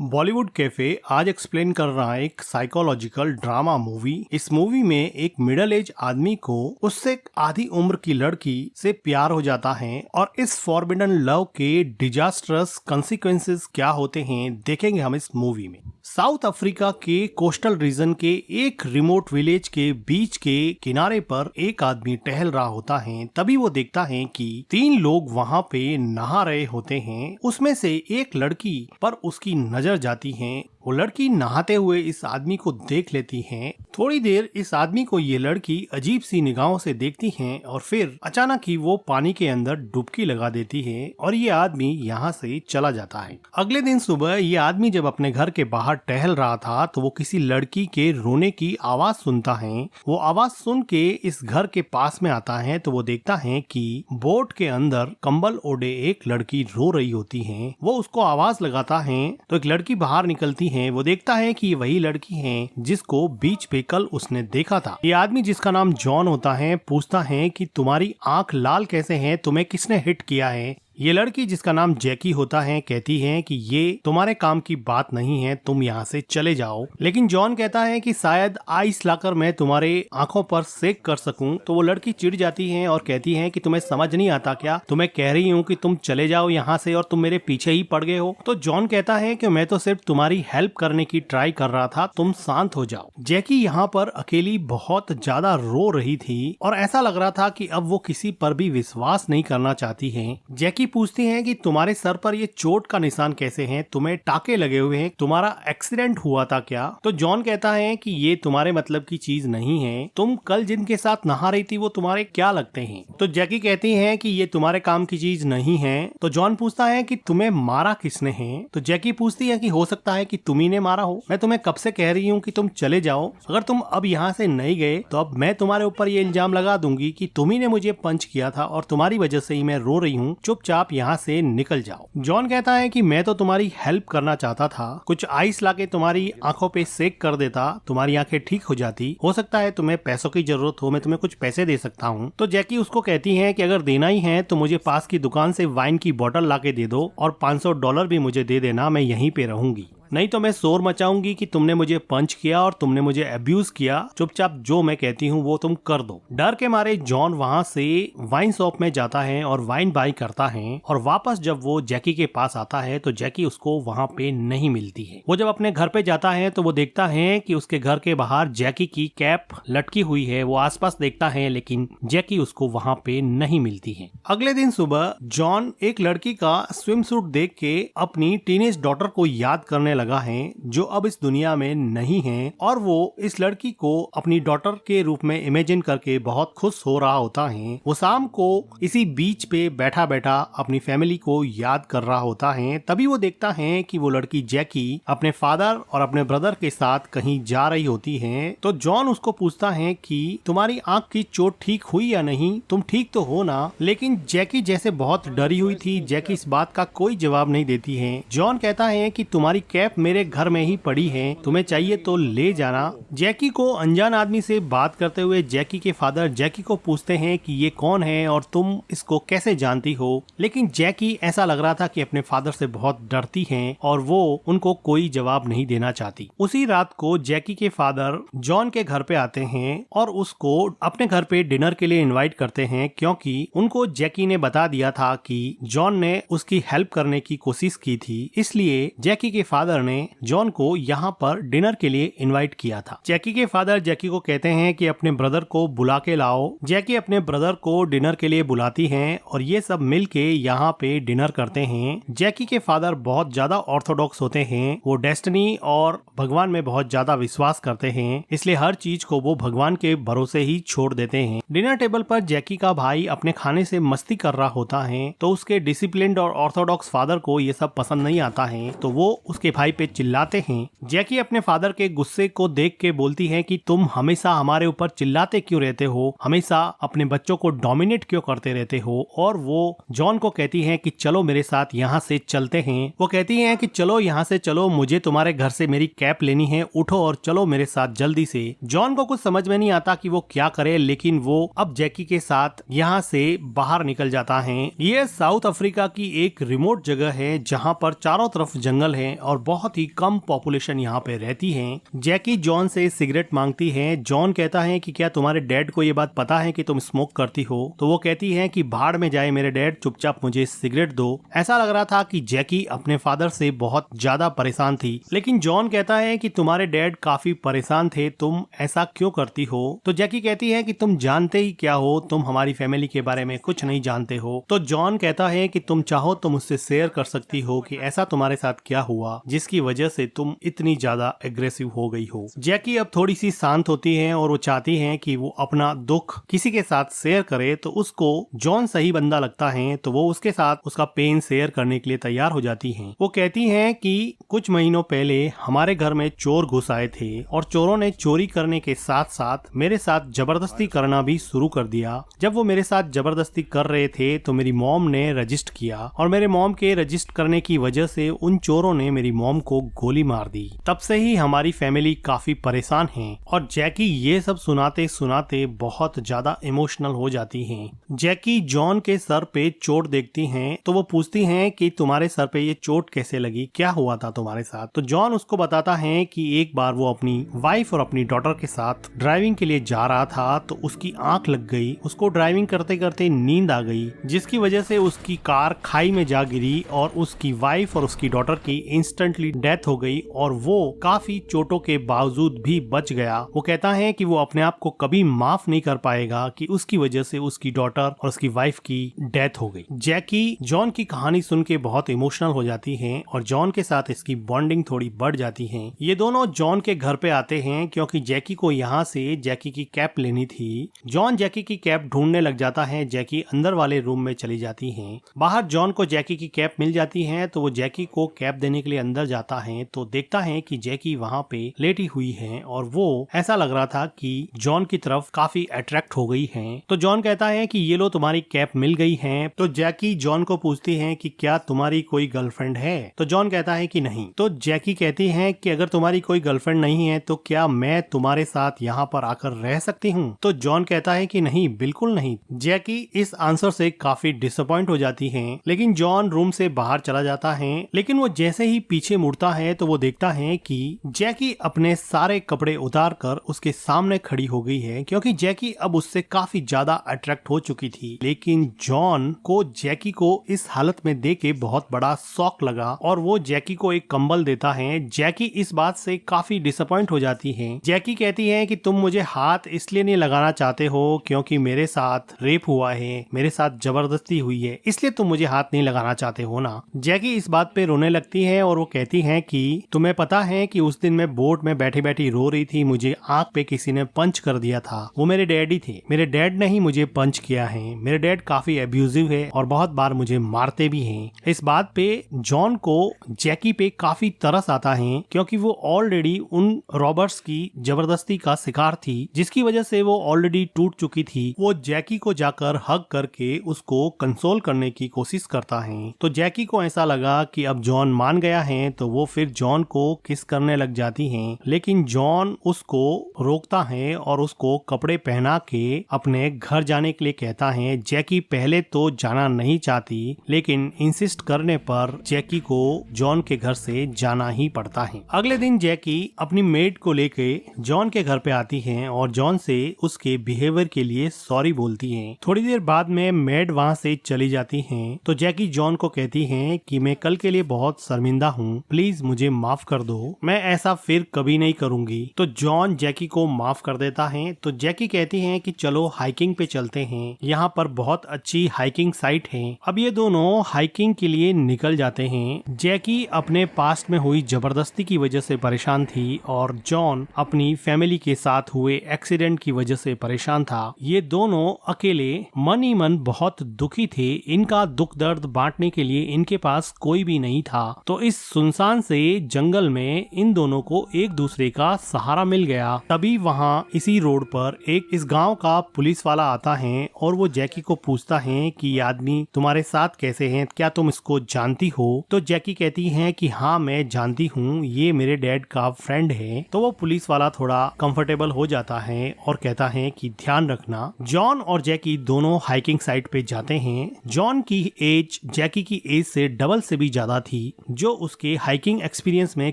Bollywood cafe आज explain कर रहा है एक साइकोलॉजिकल ड्रामा मूवी। इस मूवी में एक मिडिल एज आदमी को उससे आधी उम्र की लड़की से प्यार हो जाता है और इस फॉरबिडन लव के डिजास्टरस कॉन्सिक्वेंसेस क्या होते हैं देखेंगे हम इस मूवी में। साउथ अफ्रीका के कोस्टल रीजन के एक रिमोट विलेज के बीच के किनारे पर एक आदमी टहल रहा होता है। तभी वो देखता है कि 3 लोग वहाँ पे नहा रहे होते हैं। उसमें से एक लड़की पर उसकी नजर जाती है। वो लड़की नहाते हुए इस आदमी को देख लेती है। थोड़ी देर इस आदमी को ये लड़की अजीब सी निगाहों से देखती है और फिर अचानक ही वो पानी के अंदर डुबकी लगा देती है और ये आदमी यहाँ से चला जाता है। अगले दिन सुबह ये आदमी जब अपने घर के बाहर टहल रहा था तो वो किसी लड़की के रोने की आवाज सुनता है। वो आवाज सुन के इस घर के पास में आता है तो वो देखता है कि बोट के अंदर कंबल ओढ़े एक लड़की रो रही होती है। वो उसको आवाज लगाता है तो एक लड़की बाहर निकलती है। वो देखता है कि वही लड़की है जिसको बीच पे कल उसने देखा था। ये आदमी जिसका नाम जॉन होता है पूछता है कि तुम्हारी आंख लाल कैसे है, तुम्हें किसने हिट किया है। ये लड़की जिसका नाम जैकी होता है कहती है कि ये तुम्हारे काम की बात नहीं है, तुम यहाँ से चले जाओ। लेकिन जॉन कहता है कि शायद आइस लाकर मैं तुम्हारे आंखों पर सेक कर सकूं। तो वो लड़की चिढ़ जाती है और कहती है कि तुम्हें समझ नहीं आता क्या, तुम्हें कह रही हूँ कि तुम चले जाओ यहाँ से और तुम मेरे पीछे ही पड़ गए हो। तो जॉन कहता है कि मैं तो सिर्फ तुम्हारी हेल्प करने की ट्राई कर रहा था, तुम शांत हो जाओ। जैकी यहाँ पर अकेली बहुत ज्यादा रो रही थी और ऐसा लग रहा था कि अब वो किसी पर भी विश्वास नहीं करना चाहती है। जैकी पूछती हैं कि तुम्हारे सर पर ये चोट का निशान कैसे हैं, तुम्हें टाके लगे हुए हैं, तुम्हारा एक्सीडेंट हुआ था क्या। तो जॉन कहता है कि ये तुम्हारे मतलब की चीज नहीं है, तुम कल जिनके साथ नहा रही थी वो तुम्हारे क्या लगते हैं। तो जैकी कहती है कि ये तुम्हारे काम की चीज नहीं है। तो जॉन पूछता है कि तुम्हें मारा किसने है। तो जैकी पूछती है कि हो सकता है कि तुम्ही ने मारा हो, मैं तुम्हें कब से कह रही हूँ कि तुम चले जाओ, अगर तुम अब यहाँ से नहीं गए तो अब मैं तुम्हारे ऊपर ये इल्जाम लगा दूंगी कि तुम्ही ने मुझे पंच किया था और तुम्हारी वजह से ही मैं रो रही हूँ, चुपचाप आप यहाँ से निकल जाओ। जॉन कहता है कि मैं तो तुम्हारी हेल्प करना चाहता था, कुछ आइस लाके तुम्हारी आंखों पे सेक कर देता, तुम्हारी आंखें ठीक हो जाती। हो सकता है तुम्हें पैसों की जरूरत हो, मैं तुम्हें कुछ पैसे दे सकता हूँ। तो जैकी उसको कहती है कि अगर देना ही है तो मुझे पास की दुकान से वाइन की बोतल लाके दे दो और $500 भी मुझे दे देना, मैं यहीं पे रहूंगी, नहीं तो मैं शोर मचाऊंगी कि तुमने मुझे पंच किया और तुमने मुझे अब्यूज किया। चुपचाप जो मैं कहती हूँ वो तुम कर दो। डर के मारे जॉन वहाँ से वाइन शॉप में जाता है और वाइन बाई करता है और वापस जब वो जैकी के पास आता है तो जैकी उसको वहाँ पे नहीं मिलती है। वो जब अपने घर पे जाता है तो वो देखता है कि उसके घर के बाहर जैकी की कैप लटकी हुई है। वो आसपास देखता है लेकिन जैकी उसको वहाँ पे नहीं मिलती है। अगले दिन सुबह जॉन एक लड़की का स्विम सूट देख के अपनी टीनेज डॉटर को याद करने लगा है जो अब इस दुनिया में नहीं है और वो इस लड़की को अपनी डॉटर के रूप में इमेजिन करके बहुत खुश हो रहा होता है। वो शाम को इसी बीच पे बैठा बैठा अपनी फैमिली को याद कर रहा होता है। तभी वो देखता है कि वो लड़की जैकी अपने फादर और अपने ब्रदर के साथ कहीं जा रही होती है। तो जॉन उसको पूछता है कि तुम्हारी आंख की चोट ठीक हुई या नहीं, तुम ठीक तो हो ना। लेकिन जैकी जैसे बहुत डरी हुई थी। जैकी इस बात का कोई जवाब नहीं देती है। जॉन कहता है कि तुम्हारी कैप मेरे घर में ही पड़ी है, तुम्हें चाहिए तो ले जाना। जैकी को अनजान आदमी से बात करते हुए जैकी के फादर जैकी को पूछते हैं कि ये कौन है और तुम इसको कैसे जानती हो। लेकिन जैकी ऐसा लग रहा था कि अपने फादर से बहुत डरती है और वो उनको कोई जवाब नहीं देना चाहती। उसी रात को जैकी के फादर जॉन के घर पे आते हैं और उसको अपने घर पे डिनर के लिए इनवाइट करते हैं क्योंकि उनको जैकी ने बता दिया था कि जॉन ने उसकी हेल्प करने की कोशिश की थी। इसलिए जैकी के फादर ने जॉन को यहाँ पर डिनर के लिए इनवाइट किया था। जैकी के फादर जैकी को कहते हैं कि अपने ब्रदर को बुला के लाओ। जैकी अपने ब्रदर को डिनर के लिए बुलाती हैं और ये सब मिलके यहाँ पे डिनर करते हैं। जैकी के फादर बहुत ज्यादा ऑर्थोडॉक्स होते हैं। वो डेस्टिनी और भगवान में बहुत ज्यादा विश्वास करते हैं, इसलिए हर चीज को वो भगवान के भरोसे ही छोड़ देते हैं। डिनर टेबल पर जैकी का भाई अपने खाने से मस्ती कर रहा होता है तो उसके डिसिप्लिन्ड और ऑर्थोडॉक्स फादर को ये सब पसंद नहीं आता है तो वो उसके भाई पे चिल्लाते हैं। जैकी अपने फादर के गुस्से को देख के बोलती है कि तुम हमेशा हमारे ऊपर चिल्लाते क्यों रहते हो, हमेशा अपने बच्चों को डोमिनेट क्यों करते रहते हो। और वो जॉन को कहती है कि चलो मेरे साथ यहाँ से चलते हैं। वो कहती है कि चलो यहाँ से चलो, मुझे तुम्हारे घर से मेरी कैप लेनी है, उठो और चलो मेरे साथ जल्दी से। जॉन को कुछ समझ में नहीं आता कि वो क्या करे, लेकिन वो अब जैकी के साथ यहाँ से बाहर निकल जाता है। ये साउथ अफ्रीका की एक रिमोट जगह है जहाँ पर चारों तरफ जंगल है और बहुत ही कम पॉपुलेशन यहाँ पे रहती है। जैकी जॉन से सिगरेट मांगती है। जॉन कहता है कि क्या तुम्हारे डैड को ये बात पता है कि तुम स्मोक करती हो? तो वो कहती है कि भाड़ में जाए मेरे डैड, चुपचाप मुझे सिगरेट दो। ऐसा लग रहा था कि जैकी अपने फादर से बहुत ज्यादा परेशान थी, लेकिन जॉन कहता है कि तुम्हारे डैड काफी परेशान थे, तुम ऐसा क्यों करती हो? तो जैकी कहती है कि तुम जानते ही क्या हो, तुम हमारी फैमिली के बारे में कुछ नहीं जानते हो। तो जॉन कहता है कि तुम चाहो तो मुझसे शेयर कर सकती हो कि ऐसा तुम्हारे साथ क्या हुआ जिसकी वजह से तुम इतनी ज्यादा एग्रेसिव हो गई हो। जैकी अब थोड़ी सी शांत होती है और वो चाहती है कि वो अपना दुख किसी के साथ शेयर करे, तो उसको जॉन सही बंदा लगता है, तो वो उसके साथ उसका पेन शेयर करने के लिए तैयार हो जाती है। वो कहती है कि कुछ महीनों पहले हमारे घर में चोर घुस आए थे और चोरों ने चोरी करने के साथ साथ मेरे साथ जबरदस्ती करना भी शुरू कर दिया। जब वो मेरे साथ जबरदस्ती कर रहे थे तो मेरी मॉम ने रजिस्ट किया और मेरे मॉम के रजिस्ट करने की वजह से उन चोरों ने मेरी मॉम को गोली मार दी। तब से ही हमारी फैमिली काफी परेशान है। और जैकी ये सब सुनाते सुनाते बहुत ज्यादा इमोशनल हो जाती है। जैकी जॉन के सर पे चोट देखती हैं, तो वो पूछती हैं कि तुम्हारे सर पे ये चोट कैसे लगी, क्या हुआ था तुम्हारे साथ? तो जॉन उसको बताता है कि एक बार वो अपनी वाइफ और अपनी डॉटर के साथ ड्राइविंग के लिए जा रहा था, तो उसकी आंख लग गई। उसको ड्राइविंग करते करते नींद आ गई, जिसकी वजह से उसकी कार खाई में जा गिरी और उसकी वाइफ और उसकी डॉटर की इंस्टेंटली डेथ हो गई और वो काफी चोटों के बावजूद भी बच गया। वो कहता है कि वो अपने आप को कभी माफ नहीं कर पाएगा कि उसकी वजह से उसकी डॉटर और उसकी वाइफ की डेथ हो गई। जैकी जॉन की कहानी सुन के बहुत इमोशनल हो जाती है और जॉन के साथ इसकी बॉन्डिंग थोड़ी बढ़ जाती है। ये दोनों जॉन के घर पे आते हैं क्योंकि जैकी को यहाँ से जैकी की कैप लेनी थी। जॉन जैकी की कैप ढूंढने लग जाता है। जैकी अंदर वाले रूम में चली जाती है। बाहर जॉन को जैकी की कैप मिल जाती है, तो वो जैकी को कैप देने के लिए अंदर जाता है, तो देखता है कि जैकी वहाँ पे लेटी हुई है और वो ऐसा लग रहा था कि जॉन की तरफ काफी अट्रैक्ट हो गई है। तो जॉन कहता है कि ये लो तुम्हारी कैप मिल गई है। तो जैकी जॉन को पूछती है कि क्या तुम्हारी कोई गर्लफ्रेंड है? तो जॉन कहता है कि नहीं। तो जैकी कहती है कि अगर तुम्हारी कोई गर्लफ्रेंड नहीं है तो क्या मैं तुम्हारे साथ यहाँ पर आकर रह सकती हूँ? तो जॉन कहता है कि नहीं, बिल्कुल नहीं। जैकी इस आंसर से काफी डिसअपॉइंट हो जाती है, लेकिन जॉन रूम से बाहर चला जाता है। लेकिन वो जैसे ही पीछे मुड़ता है तो वो देखता है कि जैकी अपने सारे कपड़े उतार कर उसके सामने खड़ी हो गई है, क्योंकि जैकी अब उससे काफी ज्यादा अट्रैक्ट हो चुकी थी। लेकिन जॉन को जैकी को इस हालत में देख के बहुत बड़ा शॉक लगा और वो जैकी को एक कंबल देता है। जैकी इस बात से काफी डिसअपॉइंट हो जाती है। जैकी कहती है कि तुम मुझे हाथ इसलिए नहीं लगाना चाहते हो क्योंकि मेरे साथ रेप हुआ है, मेरे साथ जबरदस्ती हुई है, इसलिए तुम मुझे हाथ नहीं लगाना चाहते हो ना। जैकी इस बात पे रोने लगती है और वो कहती है कि तुम्हें पता है कि उस दिन मैं बोट में बैठी बैठी रो रही थी, मुझे आंख पे किसी ने पंच कर दिया था। वो मेरे डैडी थे, मेरे डैड ने ही मुझे पंच किया है। मेरे डैड काफी अब्यूजिव है और बहुत बार मुझे मारते भी हैं। इस बात पे जॉन को जैकी पे काफी तरस आता है, क्योंकि वो ऑलरेडी उन रॉबर्ट्स की जबरदस्ती का शिकार थी, जिसकी वजह से वो ऑलरेडी टूट चुकी थी। वो जैकी को जाकर हग करके उसको कंसोल करने की कोशिश करता है। तो जैकी को ऐसा लगा कि अब जॉन मान गया है, तो वो फिर जॉन को किस करने लग जाती है। लेकिन जॉन उसको रोकता है और उसको कपड़े पहना के अपने घर जाने के लिए कहता है। जैकी पहले तो जाना नहीं चाहती, लेकिन इंसिस्ट करने पर जैकी को जॉन के घर से जाना ही पड़ता है। अगले दिन जैकी अपनी मेड को लेके जॉन के घर पे आती है और जॉन से उसके बिहेवियर के लिए सॉरी बोलती है। थोड़ी देर बाद में मेड वहाँ से चली जाती है। तो जैकी जॉन को कहती है कि मैं कल के लिए बहुत शर्मिंदा हूँ, प्लीज मुझे माफ कर दो, मैं ऐसा फिर कभी नहीं करूंगी। तो जॉन जैकी को माफ कर देता है। तो जैकी कहती है कि चलो हाइकिंग पे चलते हैं, यहाँ पर बहुत अच्छी हाइकिंग साइट है। अब ये दोनों हाइकिंग के लिए निकल जाते हैं। जैकी अपने पास्ट में हुई जबरदस्ती की वजह से परेशान थी और जॉन अपनी फैमिली के साथ हुए एक्सीडेंट की वजह से परेशान था। ये दोनों अकेले मन ही मन बहुत दुखी थे। इनका दुख दर्द बांटने के लिए इनके पास कोई भी नहीं था। तो इस सुनसान से जंगल में इन दोनों को एक दूसरे का सहारा मिल गया। तभी वहाँ इसी रोड पर एक इस गांव का पुलिस वाला आता है और वो जैकी को पूछता है कि ये आदमी तुम्हारे साथ कैसे हैं, क्या तुम इसको जानती हो? तो जैकी कहती है कि हाँ मैं जानती हूँ, ये मेरे डैड का फ्रेंड है। तो वो पुलिस वाला थोड़ा कंफर्टेबल हो जाता है और कहता है कि ध्यान रखना। जॉन और जैकी दोनों हाइकिंग साइट पे जाते हैं। जॉन की एज जैकी की एज से डबल से भी ज्यादा थी, जो उसके हाइकिंग एक्सपीरियंस में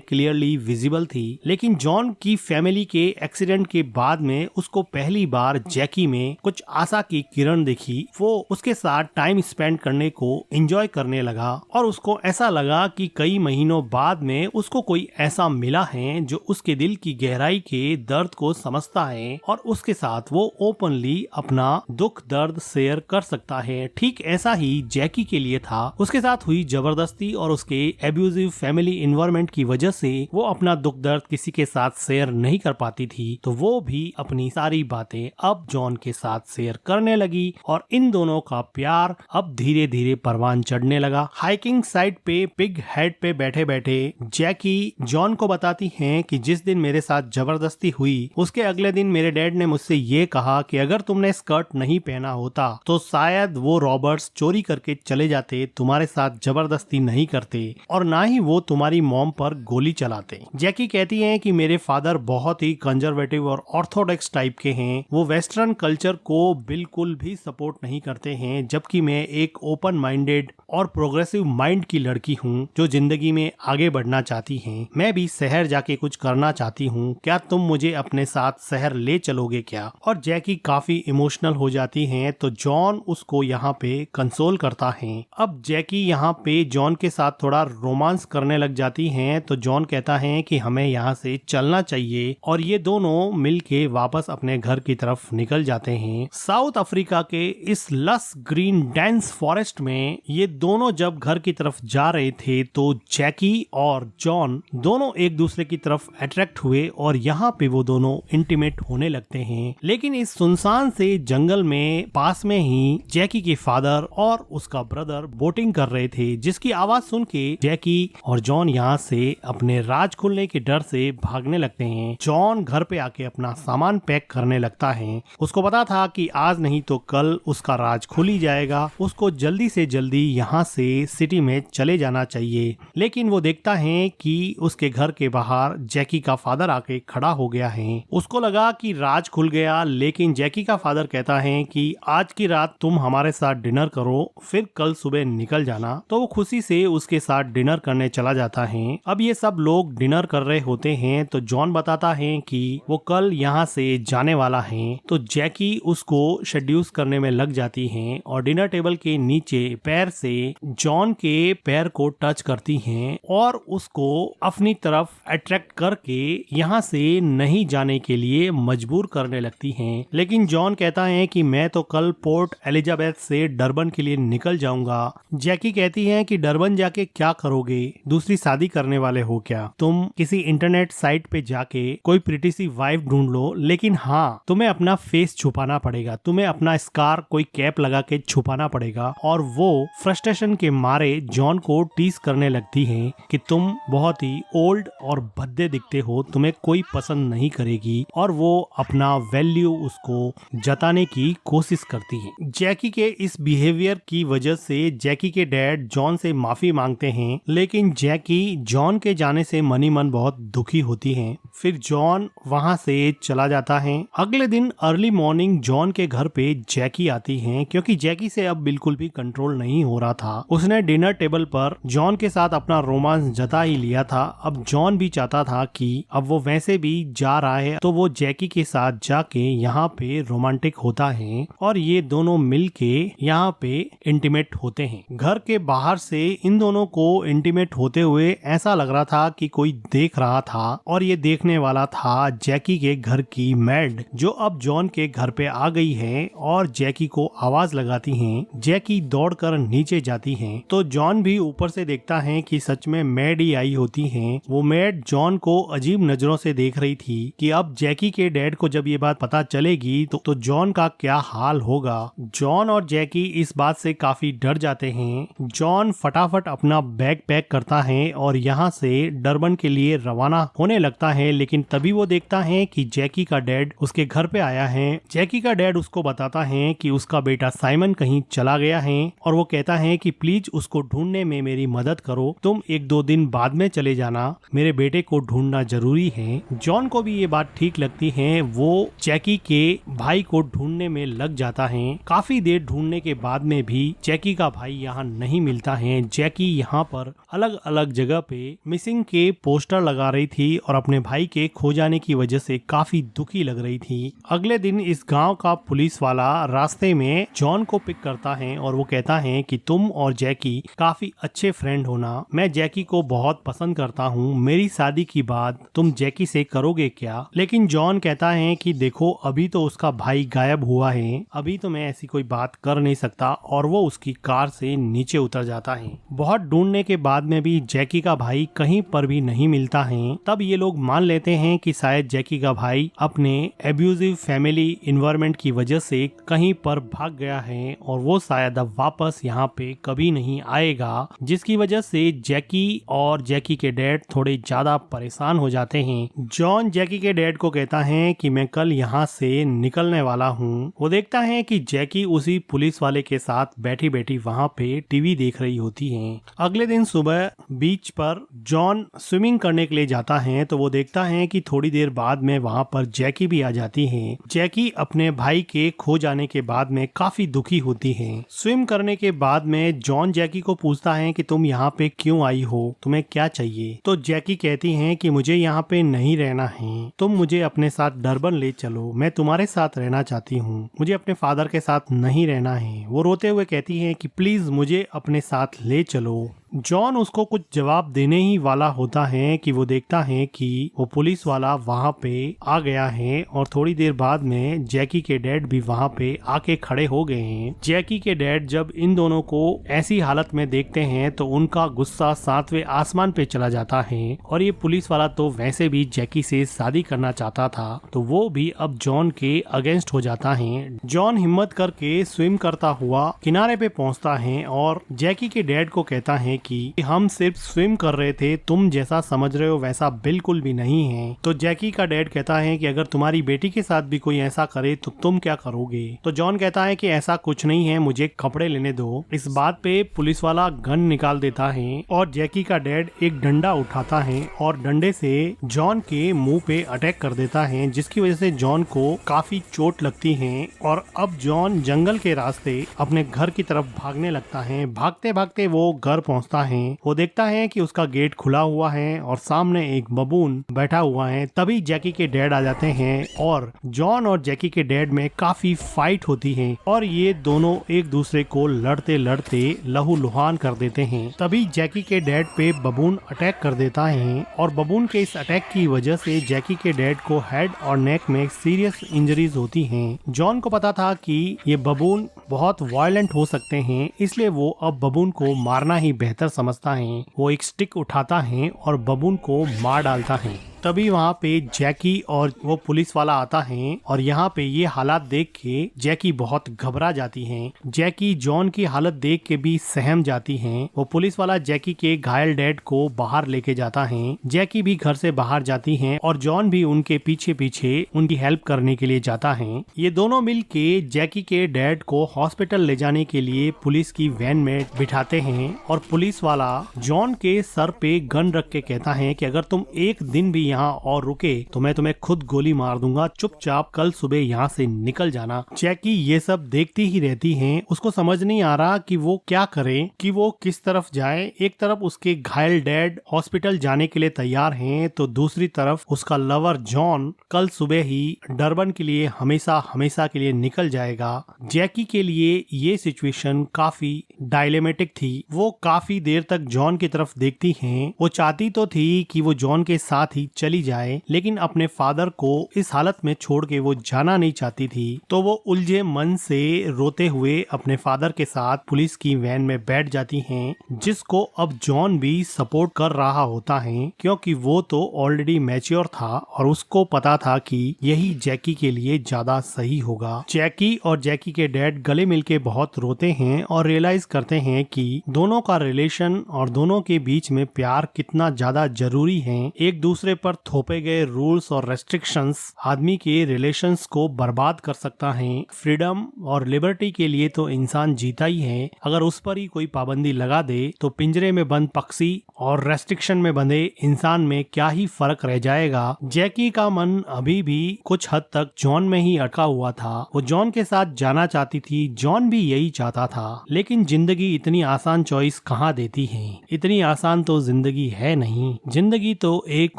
क्लियरली विजिबल थी, लेकिन जॉन की फैमिली के एक्सीडेंट के बाद में उसको पहली बार जैकी में कुछ आशा की किरण दिखी। वो उसके साथ टाइम स्पेंड करने को एंजॉय करने लगा और उसको ऐसा लगा कि कई महीनों बाद में उसको कोई ऐसा मिला है जो उसके दिल की गहराई के दर्द को समझता है और उसके साथ वो ओपनली अपना दुख दर्द शेयर कर सकता है। ठीक ऐसा ही जैकी के लिए था। उसके साथ हुई जबरदस्ती और उसके एब्यूजिव फैमिली एनवायरनमेंट की वजह से वो अपना दुख दर्द किसी के साथ शेयर नहीं कर पाती थी, तो वो भी अपनी सारी बातें अब जॉन के साथ शेयर करने लगी और इन दोनों का प्यार अब धीरे धीरे परवान चढ़ने लगा। हाइकिंग साइट पे पिग हेड पे बैठे बैठे जैकी जॉन को बताती है कि जिस दिन मेरे साथ जबरदस्ती हुई उसके अगले दिन मेरे डैड ने मुझसे ये कहा कि अगर तुमने स्कर्ट नहीं पहना होता तो शायद वो रॉबर्ट्स चोरी करके चले जाते, तुम्हारे साथ जबरदस्ती नहीं करते और ना ही वो तुम्हारी मॉम पर गोली चलाते। जैकी कहती है कि मेरे फादर बहुत ही कंजर्वेटिव और ऑर्थोडॉक्स टाइप के हैं, वो वेस्टर्न कल्चर को बिल्कुल भी सपोर्ट नहीं करते हैं, जबकि मैं एक ओपन माइंडेड और प्रोग्रेसिव माइंड की लड़की हूँ जो जिंदगी में आगे बढ़ना चाहती है। मैं भी शहर जाके कुछ करना चाहती हूँ, क्या तुम मुझे अपने साथ शहर ले चलोगे क्या? और जैकी काफी इमोशनल हो जाती हैं, तो जॉन उसको यहाँ पे कंसोल करता है। अब जैकी यहाँ पे जॉन के साथ थोड़ा रोमांस करने लग जाती हैं, तो जॉन कहता है कि हमें यहाँ से चलना चाहिए और ये दोनों मिलके वापस अपने घर की तरफ निकल जाते हैं। साउथ अफ्रीका के इस लस ग्रीन डेंस फॉरेस्ट में ये दोनों जब घर की तरफ जा रहे थे तो जैकी और जॉन दोनों एक दूसरे की तरफ अट्रैक्ट हुए और यहाँ पे वो दोनों इंटीमेट होने लगते हैं। लेकिन इस सुनसान से जंगल में पास में ही जैकी के फादर और उसका ब्रदर बोटिंग कर रहे थे, जिसकी आवाज सुन के जैकी और जॉन यहाँ से अपने राज खुलने के डर से भागने लगते हैं। जॉन घर पे आके अपना सामान पैक करने लगता है। उसको पता था कि आज नहीं तो कल उसका राज खुल ही जाएगा, उसको जल्दी से जल्दी यहाँ से सिटी में चले जाना चाहिए। लेकिन वो देखता है कि उसके घर के बाहर जैकी का फादर आके खड़ा हो गया है। उसको लगा कि राज खुल गया, लेकिन जैकी का फादर कहता है कि आज की रात तुम हमारे साथ डिनर करो, फिर कल सुबह निकल जाना। तो वो खुशी से उसके साथ डिनर करने चला जाता है। अब ये सब लोग डिनर कर रहे होते हैं, तो जॉन बताता है कि वो कल यहाँ से जाने वाला है। तो जैकी उसको शेड्यूस करने में लग जाती है और डिनर टेबल के नीचे पैर से जॉन के पैर को टच करती हैं और उसको अपनी तरफ अट्रैक्ट करके यहाँ से नहीं जाने के लिए मजबूर करने लगती हैं। लेकिन जॉन कहता है कि मैं तो कल पोर्ट एलिजाबेथ से डरबन के लिए निकल जाऊंगा। जैकी कहती है कि डरबन जाके क्या करोगे, दूसरी शादी करने वाले हो क्या? तुम किसी इंटरनेट साइट पे जाके कोई प्रिटी सी वाइफ ढूंढ लो, लेकिन हाँ तुम्हें अपना फेस छुपाना पड़ेगा, तुम्हें अपना स्कार कोई कैप लगा के छुपाना पड़ेगा। और वो फ्रस्ट्रेशन के मारे जॉन को टीज करने लगती है कि तुम बहुत ही ओल्ड और भद्दे दिखते हो, तुम्हें कोई पसंद नहीं करेगी, और वो अपना वैल्यू उसको जताने की कोशिश करती है। जैकी के इस बिहेवियर की वजह से जैकी के डैड जॉन से माफी मांगते हैं, लेकिन जैकी जॉन के जाने से मनी मन बहुत दुखी होती है। फिर जॉन वहाँ से चला जाता है। अगले दिन अर्ली मॉर्निंग जॉन के घर पे जैकी आती है, क्योंकि जैकी से अब बिल्कुल भी कंट्रोल नहीं हो रहा था। उसने डिनर टेबल पर जॉन के साथ अपना रोमांस जता ही लिया था। अब जॉन भी चाहता था कि अब वो वैसे भी जा रहा है तो वो जैकी के साथ जाके यहाँ पे रोमांटिक होता है और ये दोनों मिलके यहाँ पे इंटीमेट होते हैं। घर के बाहर से इन दोनों को इंटीमेट होते हुए ऐसा लग रहा था कि कोई देख रहा था, और ये देखने वाला था जैकी के घर की मैड, जो अब जॉन के घर पे आ गई है और जैकी को आवाज लगाती है। जैकी दौड़कर नीचे जाती है तो जॉन भी ऊपर से देखता है कि सच में मैड ही आई होती है। वो मैड जॉन को अजीब नजरों से देख रही थी कि अब जैकी के डैड को जब ये बात पता चलेगी तो जॉन का क्या हाल होगा। जॉन और जैकी इस बात से काफी डर जाते हैं। जॉन फटाफट अपना बैग पैक करता है और यहाँ से डरबन के लिए रवाना होने लगता है, लेकिन तभी वो देखता है कि जैकी का डैड उसके घर पे आया है। जैकी का डैड उसको बताता है कि उसका बेटा साइमन कहीं चला गया है और वो कहता है कि प्लीज उसको ढूंढने में मेरी मदद करो, तुम 1-2 दिन बाद में चले जाना, मेरे बेटे को ढूंढना जरूरी है। जॉन को भी ये बात ठीक लगती है। वो जैकी के भाई को ढूंढने में लग जाता है। काफी देर ढूंढने के बाद में भी जैकी का भाई यहाँ नहीं मिलता है। जैकी यहाँ पर अलग अलग अलग जगह पे मिसिंग के पोस्टर लगा रही थी और अपने भाई के खो जाने की वजह से काफी दुखी लग रही थी। अगले दिन इस गांव का पुलिस वाला रास्ते में जॉन को पिक करता है और वो कहता है कि तुम और जैकी काफी अच्छे फ्रेंड होना, मैं जैकी को बहुत पसंद करता हूँ, मेरी शादी की बात तुम जैकी से करोगे क्या? लेकिन जॉन कहता है कि देखो अभी तो उसका भाई गायब हुआ है, अभी तो मैं ऐसी कोई बात कर नहीं सकता, और वो उसकी कार से नीचे उतर जाता है। बहुत ढूंढने के बाद में भी जैकी का भाई कहीं पर भी नहीं मिलता है। तब ये लोग मान लेते हैं कि शायद जैकी का भाई अपने एब्यूजिव फैमिली इन्वायरमेंट की वजह से कहीं पर भाग गया है और वो शायद अब वापस यहाँ पे कभी नहीं आएगा, जिसकी वजह से जैकी और जैकी के डैड थोड़े ज्यादा परेशान हो जाते हैं। जॉन जैकी के डैड को कहता है कि मैं कल यहाँ से निकलने वाला हूँ। वो देखता है कि जैकी उसी पुलिस वाले के साथ बैठी बैठी वहाँ पे टीवी देख रही होती है। अगले दिन सुबह बीच पर जॉन स्विमिंग करने के लिए जाता है तो वो देखता है कि थोड़ी देर बाद में वहाँ पर जैकी भी आ जाती है। जैकी अपने भाई के खो जाने के बाद में काफी दुखी होती है। स्विम करने के बाद में जॉन जैकी को पूछता है कि तुम यहाँ पे क्यों आई हो, तुम्हें क्या चाहिए? तो जैकी कहती है कि मुझे यहाँ पे नहीं रहना है, तुम मुझे अपने साथ डरबन ले चलो, मैं तुम्हारे साथ रहना चाहती हूँ, मुझे अपने फादर के साथ नहीं रहना है। वो रोते हुए कहती है कि प्लीज मुझे अपने साथ ले चलो। जॉन उसको कुछ जवाब देने ही वाला होता है कि वो देखता है कि वो पुलिस वाला वहाँ पे आ गया है और थोड़ी देर बाद में जैकी के डैड भी वहाँ पे आके खड़े हो गए हैं। जैकी के डैड जब इन दोनों को ऐसी हालत में देखते हैं तो उनका गुस्सा 7वें आसमान पे चला जाता है और ये पुलिस वाला तो वैसे भी जैकी से शादी करना चाहता था, तो वो भी अब जॉन के अगेंस्ट हो जाता है। जॉन हिम्मत करके स्विम करता हुआ किनारे पे पहुँचता है और जैकी के डैड को कहता है कि हम सिर्फ स्विम कर रहे थे, तुम जैसा समझ रहे हो वैसा बिल्कुल भी नहीं है। तो जैकी का डैड कहता है कि अगर तुम्हारी बेटी के साथ भी कोई ऐसा करे तो तुम क्या करोगे? तो जॉन कहता है कि ऐसा कुछ नहीं है, मुझे कपड़े लेने दो। इस बात पे पुलिस वाला गन निकाल देता है और जैकी का डैड एक डंडा उठाता है और डंडे से जॉन के मुंह पे अटैक कर देता है, जिसकी वजह से जॉन को काफी चोट लगती है और अब जॉन जंगल के रास्ते अपने घर की तरफ भागने लगता है। भागते भागते वो घर पहुँचता है। वो देखता है कि उसका गेट खुला हुआ है और सामने एक बबून बैठा हुआ है। तभी जैकी के डैड आ जाते हैं और जॉन और जैकी के डैड में काफी फाइट होती है और ये दोनों एक दूसरे को लड़ते लड़ते लहूलुहान कर देते हैं। तभी जैकी के डैड पे बबून अटैक कर देता है और बबून के इस अटैक की वजह से जैकी के डैड को हेड और नेक में सीरियस इंजरीज होती हैं। जॉन को पता था कि ये बबून बहुत वायलेंट हो सकते हैं, इसलिए वो अब बबून को मारना ही बेहतर समझता है। वो एक स्टिक उठाता है और बबून को मार डालता है। तभी वहाँ पे जैकी और वो पुलिस वाला आता है और यहाँ पे ये हालात देख के जैकी बहुत घबरा जाती है। जैकी जॉन की हालत देख के भी सहम जाती है। वो पुलिस वाला जैकी के घायल डैड को बाहर लेके जाता है। जैकी भी घर से बाहर जाती है और जॉन भी उनके पीछे पीछे उनकी हेल्प करने के लिए जाता है। ये दोनों मिल के जैकी के डैड को हॉस्पिटल ले जाने के लिए पुलिस की वैन में बिठाते हैं और पुलिस वाला जॉन के सर पे गन रख के कहता है कि अगर तुम एक दिन भी यहाँ और रुके तो मैं तुम्हें खुद गोली मार दूंगा, चुपचाप कल सुबह यहाँ से निकल जाना। जैकी ये सब देखती ही रहती है। उसको समझ नहीं आ रहा कि वो क्या करे, कि वो किस तरफ जाए। एक तरफ उसके घायल डैड हॉस्पिटल जाने के लिए तैयार हैं, तो दूसरी तरफ उसका लवर जॉन कल सुबह ही डरबन के लिए हमेशा हमेशा के लिए निकल जाएगा। जैकी के लिए ये सिचुएशन काफी डायलेमेटिक थी। वो काफी देर तक जॉन की तरफ देखती हैं। वो चाहती तो थी कि वो जॉन के साथ ही चली जाए, लेकिन अपने फादर को इस हालत में छोड़ के वो जाना नहीं चाहती थी। तो वो उलझे मन से रोते हुए अपने फादर के साथ पुलिस की वैन में बैठ जाती हैं, जिसको अब जॉन भी सपोर्ट कर रहा होता है, क्योंकि वो तो ऑलरेडी मैच्योर था और उसको पता था कि यही जैकी के लिए ज्यादा सही होगा। जैकी और जैकी के डैड गले मिलके बहुत रोते हैं और रियलाइज करते हैं कि दोनों का रिलेशन और दोनों के बीच में प्यार कितना ज्यादा जरूरी है। एक दूसरे पर पर थोपे गए रूल्स और रेस्ट्रिक्शंस आदमी के रिलेशंस को बर्बाद कर सकता है। फ्रीडम और लिबर्टी के लिए तो इंसान जीता ही है, अगर उस पर ही कोई पाबंदी लगा दे तो पिंजरे में बंद पक्षी और रेस्ट्रिक्शन में बंधे इंसान में क्या ही फर्क रह जाएगा। जैकी का मन अभी भी कुछ हद तक जॉन में ही अटका हुआ था। वो जॉन के साथ जाना चाहती थी, जॉन भी यही चाहता था, लेकिन जिंदगी इतनी आसान चॉइस कहाँ देती है। इतनी आसान तो जिंदगी है नहीं। जिंदगी तो एक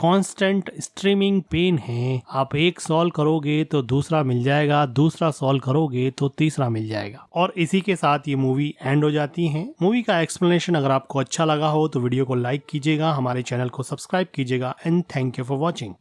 कांस्टेंट स्ट्रीमिंग पेन है। आप एक सॉल्व करोगे तो दूसरा मिल जाएगा, दूसरा सॉल्व करोगे तो तीसरा मिल जाएगा। और इसी के साथ ये मूवी एंड हो जाती है। मूवी का एक्सप्लेनेशन अगर आपको अच्छा लगा हो तो वीडियो को लाइक कीजिएगा, हमारे चैनल को सब्सक्राइब कीजिएगा and thank you for watching.